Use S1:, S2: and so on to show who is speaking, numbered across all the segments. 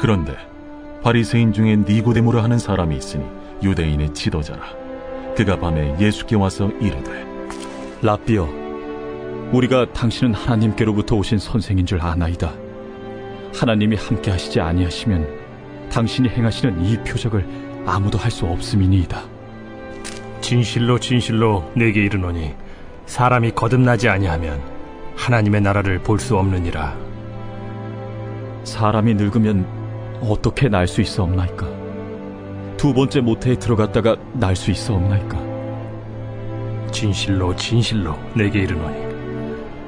S1: 그런데 바리새인 중에 니고데모라 하는 사람이 있으니 유대인의 지도자라. 그가 밤에 예수께 와서 이르되,
S2: 랍비여, 우리가 당신은 하나님께로부터 오신 선생인 줄 아나이다. 하나님이 함께 하시지 아니하시면 당신이 행하시는 이 표적을 아무도 할 수 없음이니이다.
S3: 진실로 진실로 내게 이르노니 사람이 거듭나지 아니하면 하나님의 나라를 볼 수 없느니라.
S2: 사람이 늙으면 어떻게 날 수 있사옵나이까? 두 번째 모태에 들어갔다가 날 수 있사옵나이까?
S3: 진실로 진실로 내게 이르노니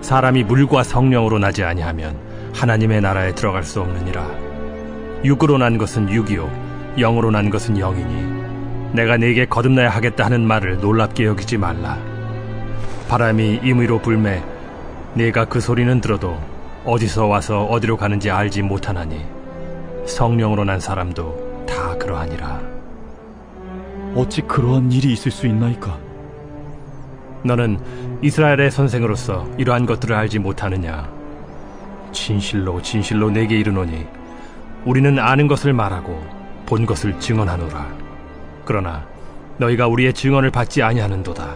S3: 사람이 물과 성령으로 나지 아니하면 하나님의 나라에 들어갈 수 없느니라. 육으로 난 것은 육이요 영으로 난 것은 영이니 내가 네게 거듭나야 하겠다 하는 말을 놀랍게 여기지 말라. 바람이 임의로 불매 네가 그 소리는 들어도 어디서 와서 어디로 가는지 알지 못하나니 성령으로 난 사람도 다 그러하니라.
S2: 어찌 그러한 일이 있을 수 있나이까?
S3: 너는 이스라엘의 선생으로서 이러한 것들을 알지 못하느냐? 진실로 진실로 내게 이르노니 우리는 아는 것을 말하고 본 것을 증언하노라. 그러나 너희가 우리의 증언을 받지 아니하는도다.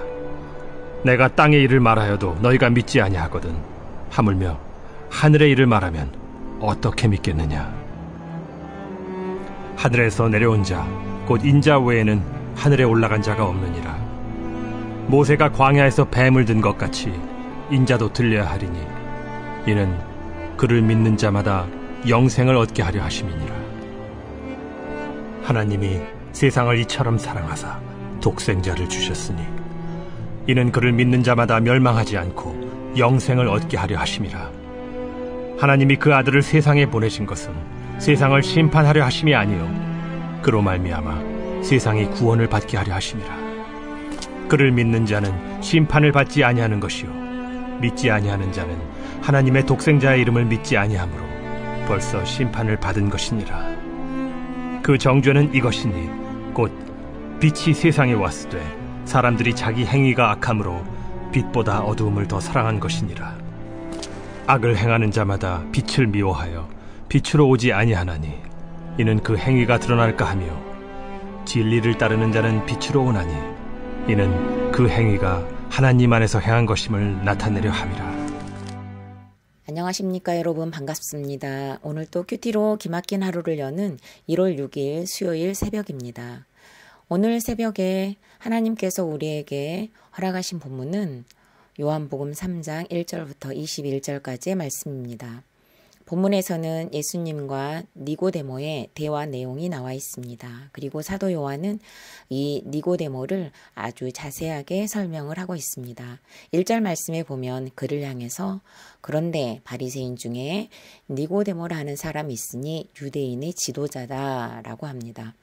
S3: 내가 땅의 일을 말하여도 너희가 믿지 아니하거든. 하물며 하늘의 일을 말하면 어떻게 믿겠느냐? 하늘에서 내려온 자 곧 인자 외에는 하늘에 올라간 자가 없느니라. 모세가 광야에서 뱀을 든 것 같이 인자도 들려야 하리니 이는 그를 믿는 자마다 영생을 얻게 하려 하심이니라. 하나님이 세상을 이처럼 사랑하사 독생자를 주셨으니 이는 그를 믿는 자마다 멸망하지 않고 영생을 얻게 하려 하심이라. 하나님이 그 아들을 세상에 보내신 것은 세상을 심판하려 하심이 아니요 그로 말미암아 세상이 구원을 받게 하려 하심이라. 그를 믿는 자는 심판을 받지 아니하는 것이요 믿지 아니하는 자는 하나님의 독생자의 이름을 믿지 아니하므로 벌써 심판을 받은 것이니라. 그 정죄는 이것이니 곧 빛이 세상에 왔으되 사람들이 자기 행위가 악함으로 빛보다 어두움을 더 사랑한 것이니라. 악을 행하는 자마다 빛을 미워하여 빛으로 오지 아니하나니 이는 그 행위가 드러날까 하며 진리를 따르는 자는 빛으로 오나니 이는 그 행위가 하나님 안에서 행한 것임을 나타내려 함이라.
S4: 안녕하십니까 여러분, 반갑습니다. 오늘 또 큐티로 기막힌 하루를 여는 1월 6일 수요일 새벽입니다. 오늘 새벽에 하나님께서 우리에게 허락하신 본문은 요한복음 3장 1절부터 21절까지의 말씀입니다. 본문에서는 예수님과 니고데모의 대화 내용이 나와 있습니다. 그리고 사도 요한은 이 니고데모를 아주 자세하게 설명을 하고 있습니다. 1절 말씀에 보면 그를 향해서 그런데 바리새인 중에 니고데모라는 사람이 있으니 유대인의 지도자다라고 합니다.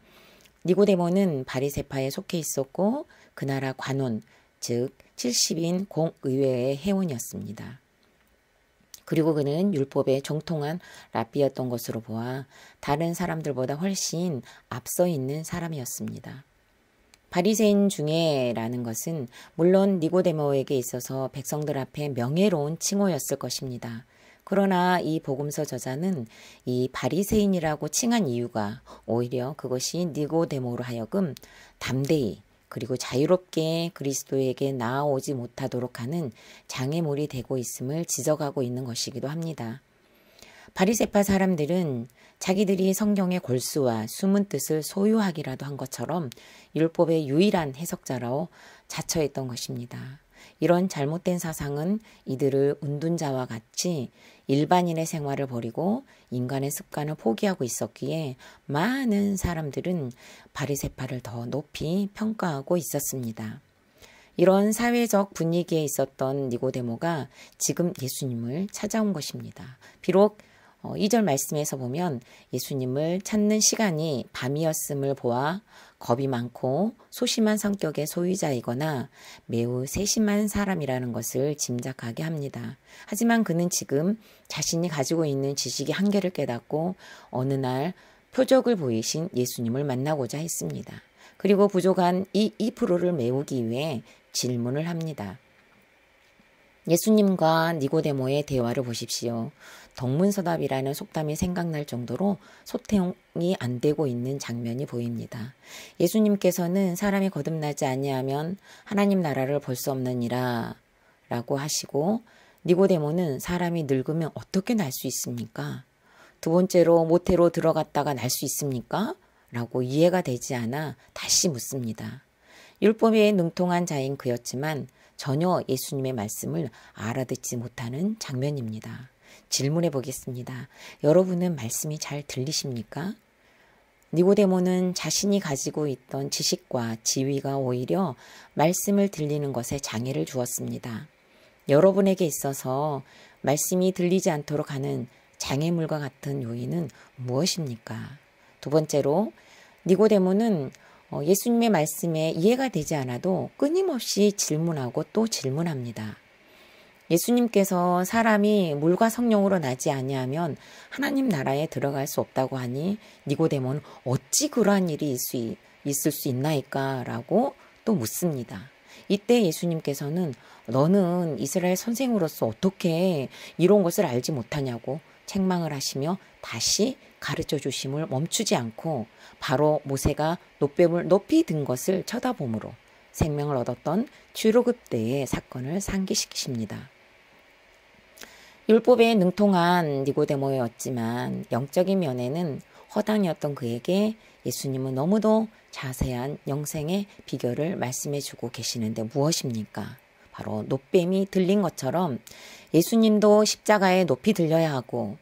S4: 니고데모는 바리새파에 속해 있었고 그 나라 관원, 즉 70인 공의회의 회원이었습니다. 그리고 그는 율법에 정통한 랍비였던 것으로 보아 다른 사람들보다 훨씬 앞서 있는 사람이었습니다. 바리새인 중에라는 것은 물론 니고데모에게 있어서 백성들 앞에 명예로운 칭호였을 것입니다. 그러나 이 복음서 저자는 이 바리새인이라고 칭한 이유가 오히려 그것이 니고데모로 하여금 담대히 그리고 자유롭게 그리스도에게 나아오지 못하도록 하는 장애물이 되고 있음을 지적하고 있는 것이기도 합니다. 바리새파 사람들은 자기들이 성경의 골수와 숨은 뜻을 소유하기라도 한 것처럼 율법의 유일한 해석자로 자처했던 것입니다. 이런 잘못된 사상은 이들을 운둔자와 같이 일반인의 생활을 버리고 인간의 습관을 포기하고 있었기에 많은 사람들은 바리새파를 더 높이 평가하고 있었습니다. 이런 사회적 분위기에 있었던 니고데모가 지금 예수님을 찾아온 것입니다. 비록 2절 말씀에서 보면 예수님을 찾는 시간이 밤이었음을 보아 겁이 많고 소심한 성격의 소유자이거나 매우 세심한 사람이라는 것을 짐작하게 합니다. 하지만 그는 지금 자신이 가지고 있는 지식의 한계를 깨닫고 어느 날 표적을 보이신 예수님을 만나고자 했습니다. 그리고 부족한 이 2%를 메우기 위해 질문을 합니다. 예수님과 니고데모의 대화를 보십시오. 동문서답이라는 속담이 생각날 정도로 소통이 안 되고 있는 장면이 보입니다. 예수님께서는 사람이 거듭나지 아니하면 하나님 나라를 볼 수 없느니라 라고 하시고, 니고데모는 사람이 늙으면 어떻게 날 수 있습니까? 두 번째로 모태로 들어갔다가 날 수 있습니까? 라고 이해가 되지 않아 다시 묻습니다. 율법에 능통한 자인 그였지만 전혀 예수님의 말씀을 알아듣지 못하는 장면입니다. 질문해 보겠습니다. 여러분은 말씀이 잘 들리십니까? 니고데모는 자신이 가지고 있던 지식과 지위가 오히려 말씀을 들리는 것에 장애를 주었습니다. 여러분에게 있어서 말씀이 들리지 않도록 하는 장애물과 같은 요인은 무엇입니까? 두 번째로, 니고데모는 예수님의 말씀에 이해가 되지 않아도 끊임없이 질문하고 또 질문합니다. 예수님께서 사람이 물과 성령으로 나지 아니하면 하나님 나라에 들어갈 수 없다고 하니 니고데모는 어찌 그러한 일이 있을 수 있나이까? 라고 또 묻습니다. 이때 예수님께서는 너는 이스라엘 선생으로서 어떻게 이런 것을 알지 못하냐고 책망을 하시며 다시 가르쳐 주심을 멈추지 않고 바로 모세가 놋뱀을 높이 든 것을 쳐다보므로 생명을 얻었던 출애굽 때의 사건을 상기시키십니다. 율법에 능통한 니고데모였지만 영적인 면에는 허당이었던 그에게 예수님은 너무도 자세한 영생의 비결을 말씀해 주고 계시는데 무엇입니까? 바로 놋뱀이 들린 것처럼 예수님도 십자가에 높이 들려야 하고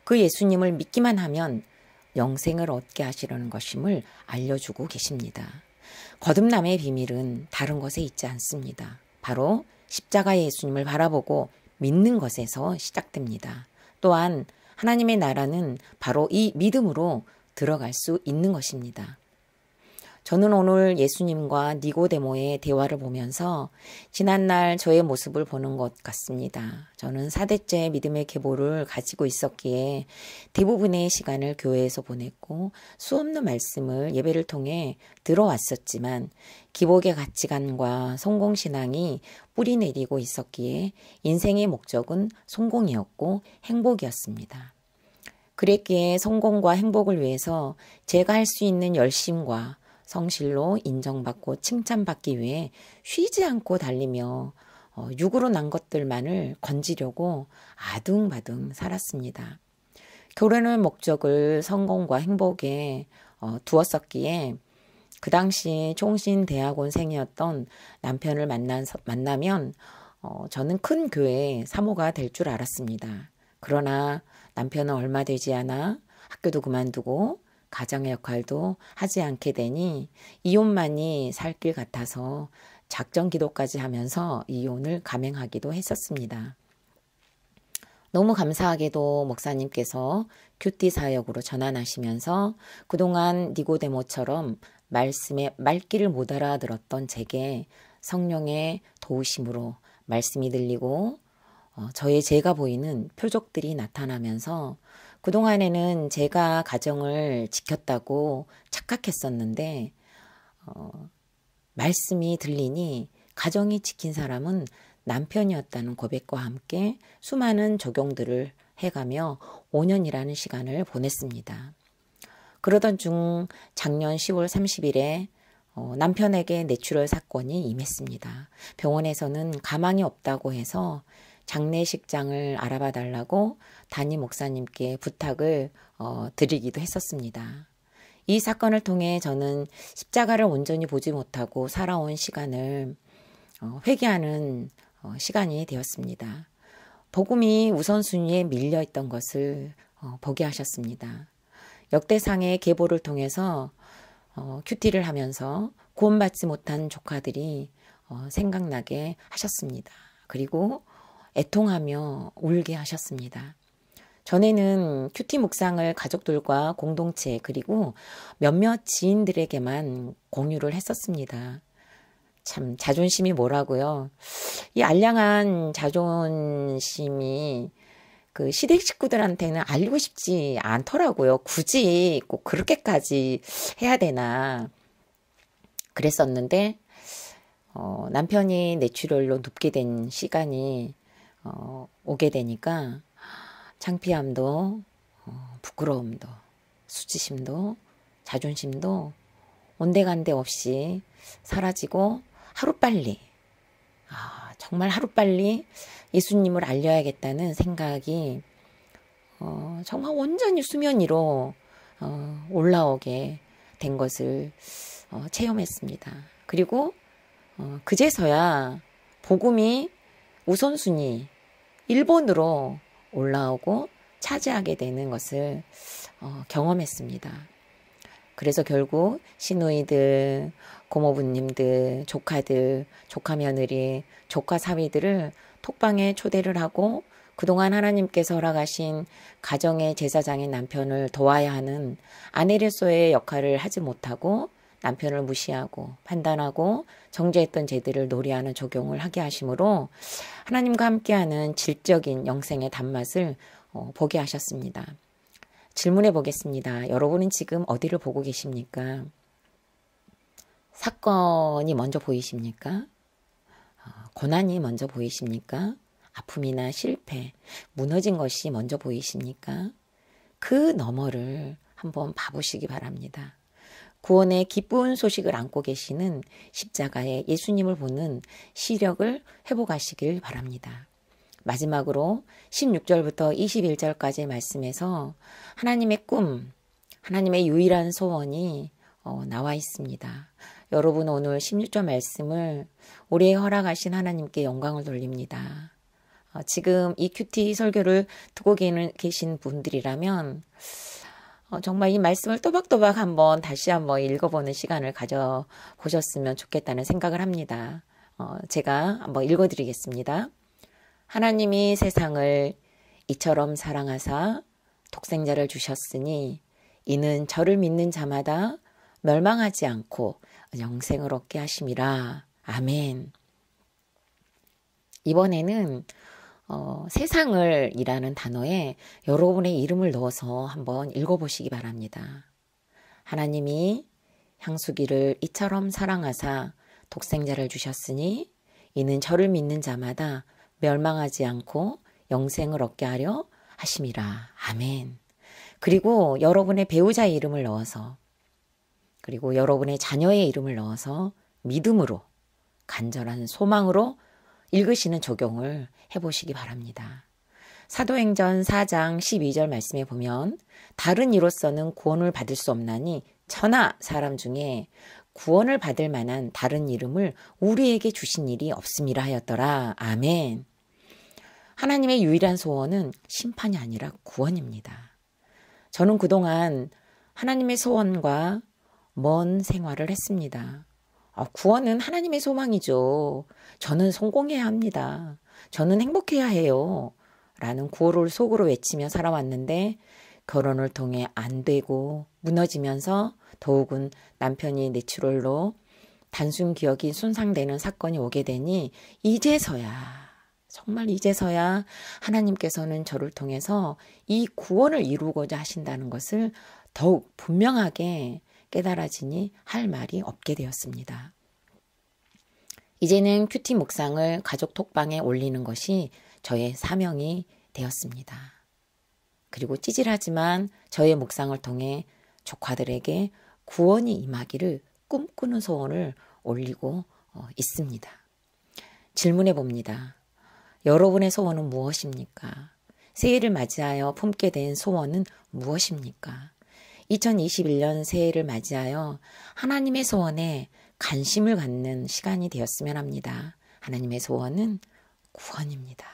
S4: 그 예수님을 믿기만 하면 영생을 얻게 하시려는 것임을 알려주고 계십니다. 거듭남의 비밀은 다른 것에 있지 않습니다. 바로 십자가의 예수님을 바라보고 믿는 것에서 시작됩니다. 또한 하나님의 나라는 바로 이 믿음으로 들어갈 수 있는 것입니다. 저는 오늘 예수님과 니고데모의 대화를 보면서 지난날 저의 모습을 보는 것 같습니다. 저는 4대째 믿음의 계보를 가지고 있었기에 대부분의 시간을 교회에서 보냈고 수없는 말씀을 예배를 통해 들어왔었지만 기복의 가치관과 성공신앙이 뿌리 내리고 있었기에 인생의 목적은 성공이었고 행복이었습니다. 그랬기에 성공과 행복을 위해서 제가 할 수 있는 열심과 성실로 인정받고 칭찬받기 위해 쉬지 않고 달리며 육으로 난 것들만을 건지려고 아둥바둥 살았습니다. 결혼의 목적을 성공과 행복에 두었었기에 그 당시 총신대학원생이었던 남편을 만나면 저는 큰 교회의 사모가 될 줄 알았습니다. 그러나 남편은 얼마 되지 않아 학교도 그만두고 가정의 역할도 하지 않게 되니 이혼만이 살 길 같아서 작정 기도까지 하면서 이혼을 감행하기도 했었습니다. 너무 감사하게도 목사님께서 큐티 사역으로 전환하시면서 그동안 니고데모처럼 말씀의 말귀를 못 알아들었던 제게 성령의 도우심으로 말씀이 들리고 제가 보이는 표적들이 나타나면서 그동안에는 제가 가정을 지켰다고 착각했었는데 말씀이 들리니 가정이 지킨 사람은 남편이었다는 고백과 함께 수많은 적용들을 해가며 5년이라는 시간을 보냈습니다. 그러던 중 작년 10월 30일에 남편에게 뇌출혈 사건이 임했습니다. 병원에서는 가망이 없다고 해서 장례식장을 알아봐 달라고 담임 목사님께 부탁을 드리기도 했었습니다. 이 사건을 통해 저는 십자가를 온전히 보지 못하고 살아온 시간을 회개하는 시간이 되었습니다. 복음이 우선순위에 밀려있던 것을 보게 하셨습니다. 역대상의 계보를 통해서 큐티를 하면서 구원받지 못한 조카들이 생각나게 하셨습니다. 그리고 애통하며 울게 하셨습니다. 전에는 큐티 묵상을 가족들과 공동체 그리고 몇몇 지인들에게만 공유를 했었습니다. 참 자존심이 뭐라고요. 이 알량한 자존심이 그 시댁 식구들한테는 알리고 싶지 않더라고요. 굳이 꼭 그렇게까지 해야 되나 그랬었는데 남편이 뇌출혈로 눕게 된 시간이 오게 되니까 창피함도, 부끄러움도, 수치심도, 자존심도 온데간데 없이 사라지고 하루빨리, 정말 하루빨리 예수님을 알려야겠다는 생각이 정말 온전히 수면 위로 올라오게 된 것을 체험했습니다. 그리고 그제서야 복음이 우선순위 1번으로 올라오고 차지하게 되는 것을 경험했습니다. 그래서 결국 시누이들, 고모부님들, 조카들, 조카며느리, 조카사위들을 톡방에 초대를 하고 그동안 하나님께서 허락하신 가정의 제사장인 남편을 도와야 하는 아내로서의 역할을 하지 못하고 남편을 무시하고 판단하고 정죄했던 죄들을 놀이하는 적용을 하게 하심으로 하나님과 함께하는 질적인 영생의 단맛을 보게 하셨습니다. 질문해 보겠습니다. 여러분은 지금 어디를 보고 계십니까? 사건이 먼저 보이십니까? 고난이 먼저 보이십니까? 아픔이나 실패, 무너진 것이 먼저 보이십니까? 그 너머를 한번 봐보시기 바랍니다. 구원의 기쁜 소식을 안고 계시는 십자가의 예수님을 보는 시력을 회복하시길 바랍니다. 마지막으로 16절부터 21절까지의 말씀에서 하나님의 꿈, 하나님의 유일한 소원이 나와 있습니다. 여러분 오늘 16절 말씀을 올해 허락하신 하나님께 영광을 돌립니다. 지금 이 큐티 설교를 듣고 계신 분들이라면 정말 이 말씀을 또박또박 다시 한번 읽어보는 시간을 가져보셨으면 좋겠다는 생각을 합니다. 제가 한번 읽어드리겠습니다. 하나님이 세상을 이처럼 사랑하사 독생자를 주셨으니 이는 저를 믿는 자마다 멸망하지 않고 영생을 얻게 하심이라. 아멘. 이번에는 세상을 이라는 단어에 여러분의 이름을 넣어서 한번 읽어보시기 바랍니다. 하나님이 향수기를 이처럼 사랑하사 독생자를 주셨으니 이는 저를 믿는 자마다 멸망하지 않고 영생을 얻게 하려 하심이라. 아멘. 그리고 여러분의 배우자의 이름을 넣어서 그리고 여러분의 자녀의 이름을 넣어서 믿음으로 간절한 소망으로 읽으시는 적용을 해보시기 바랍니다. 사도행전 4장 12절 말씀에 보면 다른 이로서는 구원을 받을 수 없나니 천하 사람 중에 구원을 받을 만한 다른 이름을 우리에게 주신 일이 없음이라 하였더라. 아멘. 하나님의 유일한 소원은 심판이 아니라 구원입니다. 저는 그동안 하나님의 소원과 먼 생활을 했습니다. 구원은 하나님의 소망이죠. 저는 성공해야 합니다. 저는 행복해야 해요. 라는 구호를 속으로 외치며 살아왔는데 결혼을 통해 안 되고 무너지면서 더욱은 남편이 뇌출혈로 단순 기억이 손상되는 사건이 오게 되니 정말 이제서야 하나님께서는 저를 통해서 이 구원을 이루고자 하신다는 것을 더욱 분명하게 깨달아지니 할 말이 없게 되었습니다. 이제는 큐티 묵상을 가족 톡방에 올리는 것이 저의 사명이 되었습니다. 그리고 찌질하지만 저의 묵상을 통해 조카들에게 구원이 임하기를 꿈꾸는 소원을 올리고 있습니다. 질문해 봅니다. 여러분의 소원은 무엇입니까? 새해를 맞이하여 품게 된 소원은 무엇입니까? 2021년 새해를 맞이하여 하나님의 소원에 관심을 갖는 시간이 되었으면 합니다. 하나님의 소원은 구원입니다.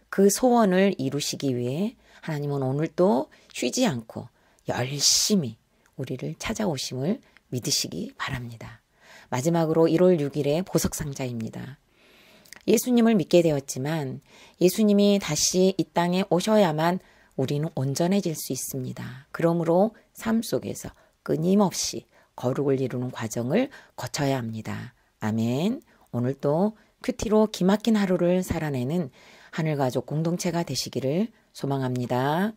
S4: 그 소원을 이루시기 위해 하나님은 오늘도 쉬지 않고 열심히 우리를 찾아오심을 믿으시기 바랍니다. 마지막으로 1월 6일의 보석상자입니다. 예수님을 믿게 되었지만 예수님이 다시 이 땅에 오셔야만 우리는 온전해질 수 있습니다. 그러므로 삶 속에서 끊임없이 거룩을 이루는 과정을 거쳐야 합니다. 아멘. 오늘도 큐티로 기막힌 하루를 살아내는 하늘가족 공동체가 되시기를 소망합니다.